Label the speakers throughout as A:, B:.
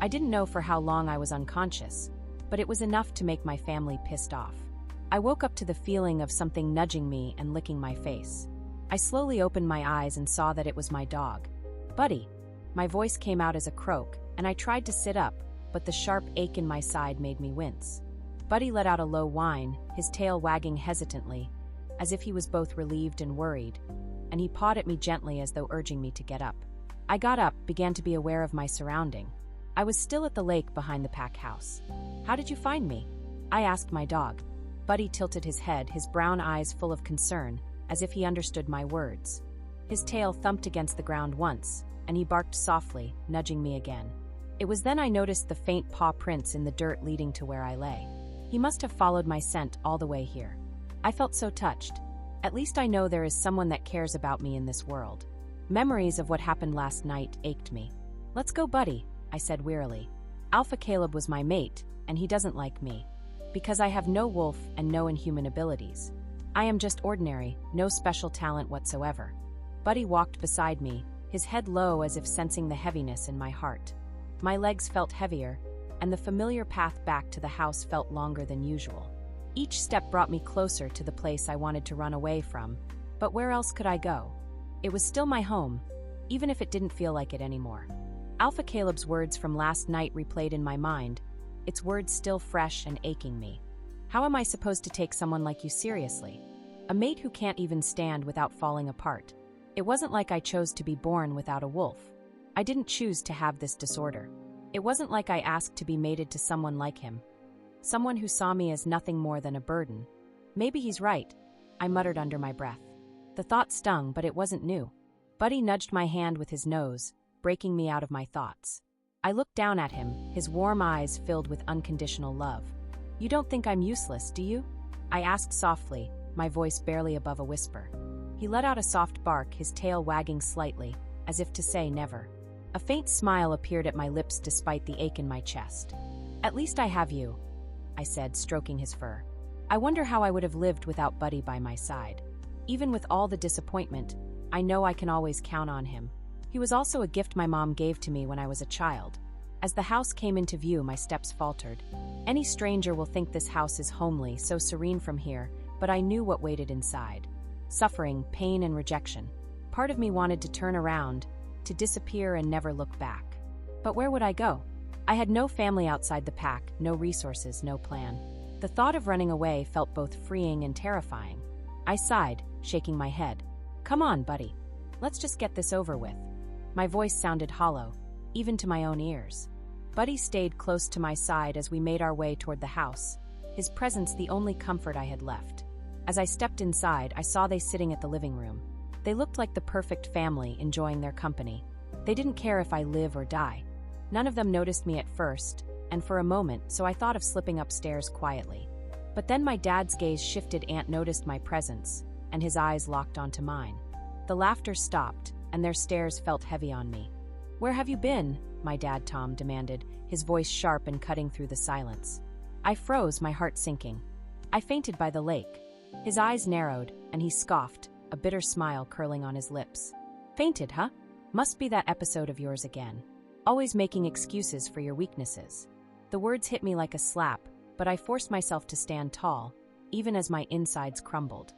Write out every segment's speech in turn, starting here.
A: I didn't know for how long I was unconscious, but it was enough to make my family pissed off. I woke up to the feeling of something nudging me and licking my face. I slowly opened my eyes and saw that it was my dog. Buddy. My voice came out as a croak, and I tried to sit up, but the sharp ache in my side made me wince. Buddy let out a low whine, his tail wagging hesitantly, as if he was both relieved and worried, and he pawed at me gently as though urging me to get up. I got up, began to be aware of my surrounding. I was still at the lake behind the pack house. "How did you find me?" I asked my dog. Buddy tilted his head, his brown eyes full of concern, as if he understood my words. His tail thumped against the ground once, and he barked softly, nudging me again. It was then I noticed the faint paw prints in the dirt leading to where I lay. He must have followed my scent all the way here. I felt so touched. At least I know there is someone that cares about me in this world. Memories of what happened last night ached me. "Let's go, Buddy," I said wearily. Alpha Caleb was my mate, and he doesn't like me. Because I have no wolf and no inhuman abilities. I am just ordinary, no special talent whatsoever. Buddy walked beside me, his head low as if sensing the heaviness in my heart. My legs felt heavier, and the familiar path back to the house felt longer than usual. Each step brought me closer to the place I wanted to run away from, but where else could I go? It was still my home, even if it didn't feel like it anymore. Alpha Caleb's words from last night replayed in my mind, its words still fresh and aching me. How am I supposed to take someone like you seriously? A mate who can't even stand without falling apart. It wasn't like I chose to be born without a wolf. I didn't choose to have this disorder. It wasn't like I asked to be mated to someone like him. Someone who saw me as nothing more than a burden. Maybe he's right, I muttered under my breath. The thought stung, but it wasn't new. Buddy nudged my hand with his nose, breaking me out of my thoughts. I looked down at him, his warm eyes filled with unconditional love. "You don't think I'm useless, do you?" I asked softly, my voice barely above a whisper. He let out a soft bark, his tail wagging slightly, as if to say never. A faint smile appeared at my lips despite the ache in my chest. "At least I have you," I said, stroking his fur. I wonder how I would have lived without Buddy by my side. Even with all the disappointment, I know I can always count on him. He was also a gift my mom gave to me when I was a child. As the house came into view, my steps faltered. Any stranger will think this house is homely, so serene from here, but I knew what waited inside. Suffering, pain, and rejection. Part of me wanted to turn around, to disappear and never look back. But where would I go? I had no family outside the pack, no resources, no plan. The thought of running away felt both freeing and terrifying. I sighed, shaking my head. "Come on, Buddy. Let's just get this over with." My voice sounded hollow, even to my own ears. Buddy stayed close to my side as we made our way toward the house, his presence the only comfort I had left. As I stepped inside, I saw they sitting at the living room. They looked like the perfect family, enjoying their company. They didn't care if I live or die. None of them noticed me at first, and for a moment, so I thought of slipping upstairs quietly. But then my dad's gaze shifted. Aunt noticed my presence, and his eyes locked onto mine. The laughter stopped, and their stares felt heavy on me. "Where have you been?" my dad Tom demanded, his voice sharp and cutting through the silence. I froze, my heart sinking. "I fainted by the lake." His eyes narrowed, and he scoffed, a bitter smile curling on his lips. "Fainted, huh? Must be that episode of yours again. Always making excuses for your weaknesses." The words hit me like a slap, but I forced myself to stand tall, even as my insides crumbled.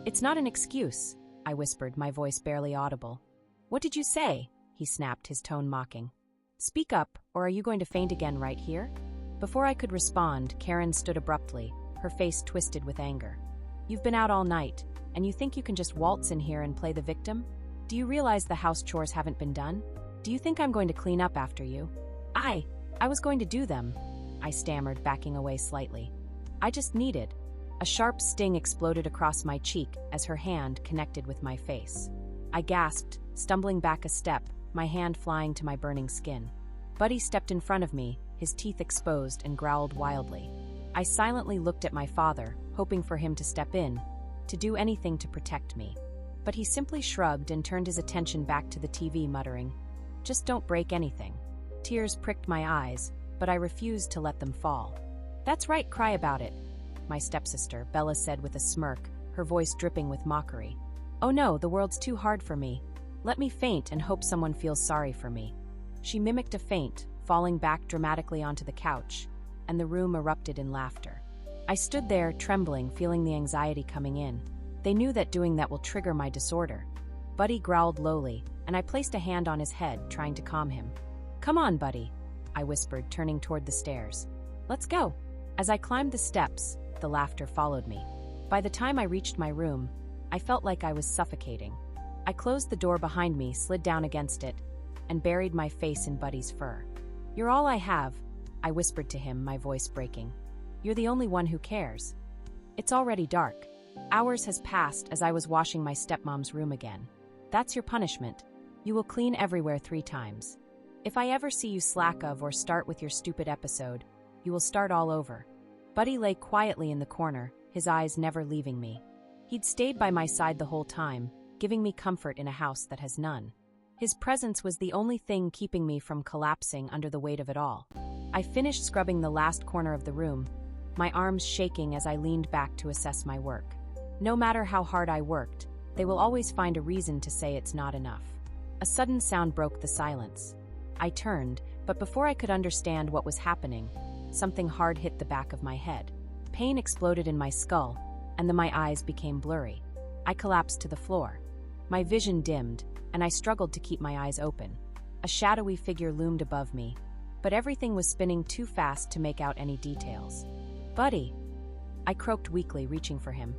A: "It's not an excuse," I whispered, my voice barely audible. "What did you say?" he snapped, his tone mocking. "Speak up, or are you going to faint again right here?" Before I could respond, Karen stood abruptly, her face twisted with anger. "You've been out all night, and you think you can just waltz in here and play the victim? Do you realize the house chores haven't been done? Do you think I'm going to clean up after you?" I was going to do them," I stammered, backing away slightly. "I just needed." A sharp sting exploded across my cheek as her hand connected with my face. I gasped, stumbling back a step, my hand flying to my burning skin. Buddy stepped in front of me, his teeth exposed, and growled wildly. I silently looked at my father, hoping for him to step in, to do anything to protect me. But he simply shrugged and turned his attention back to the TV, muttering, "Just don't break anything." Tears pricked my eyes, but I refused to let them fall. "That's right, cry about it," my stepsister, Bella, said with a smirk, her voice dripping with mockery. "Oh no, the world's too hard for me. Let me faint and hope someone feels sorry for me." She mimicked a faint, falling back dramatically onto the couch, and the room erupted in laughter. I stood there, trembling, feeling the anxiety coming in. They knew that doing that will trigger my disorder. Buddy growled lowly, and I placed a hand on his head, trying to calm him. "Come on, Buddy," I whispered, turning toward the stairs. "Let's go." As I climbed the steps, the laughter followed me. By the time I reached my room, I felt like I was suffocating. I closed the door behind me, slid down against it, and buried my face in Buddy's fur. "You're all I have," I whispered to him, my voice breaking. "You're the only one who cares." It's already dark. Hours has passed as I was washing my stepmom's room again. "That's your punishment. You will clean everywhere 3 times. If I ever see you slack of or start with your stupid episode, you will start all over." Buddy lay quietly in the corner, his eyes never leaving me. He'd stayed by my side the whole time, giving me comfort in a house that has none. His presence was the only thing keeping me from collapsing under the weight of it all. I finished scrubbing the last corner of the room, my arms shaking as I leaned back to assess my work. No matter how hard I worked, they will always find a reason to say it's not enough. A sudden sound broke the silence. I turned, but before I could understand what was happening, something hard hit the back of my head. Pain exploded in my skull, and then my eyes became blurry. I collapsed to the floor. My vision dimmed, and I struggled to keep my eyes open. A shadowy figure loomed above me, but everything was spinning too fast to make out any details. "Buddy!" I croaked weakly, reaching for him.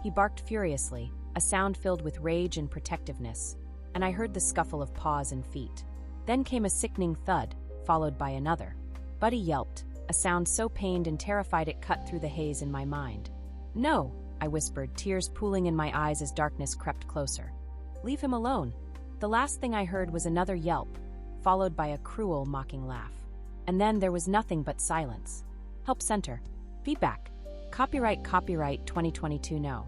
A: He barked furiously, a sound filled with rage and protectiveness, and I heard the scuffle of paws and feet. Then came a sickening thud, followed by another. Buddy yelped, a sound so pained and terrified it cut through the haze in my mind. "No!" I whispered, tears pooling in my eyes as darkness crept closer. "Leave him alone." The last thing I heard was another yelp, followed by a cruel, mocking laugh. And then there was nothing but silence. Help Center. Feedback. Copyright 2022 No.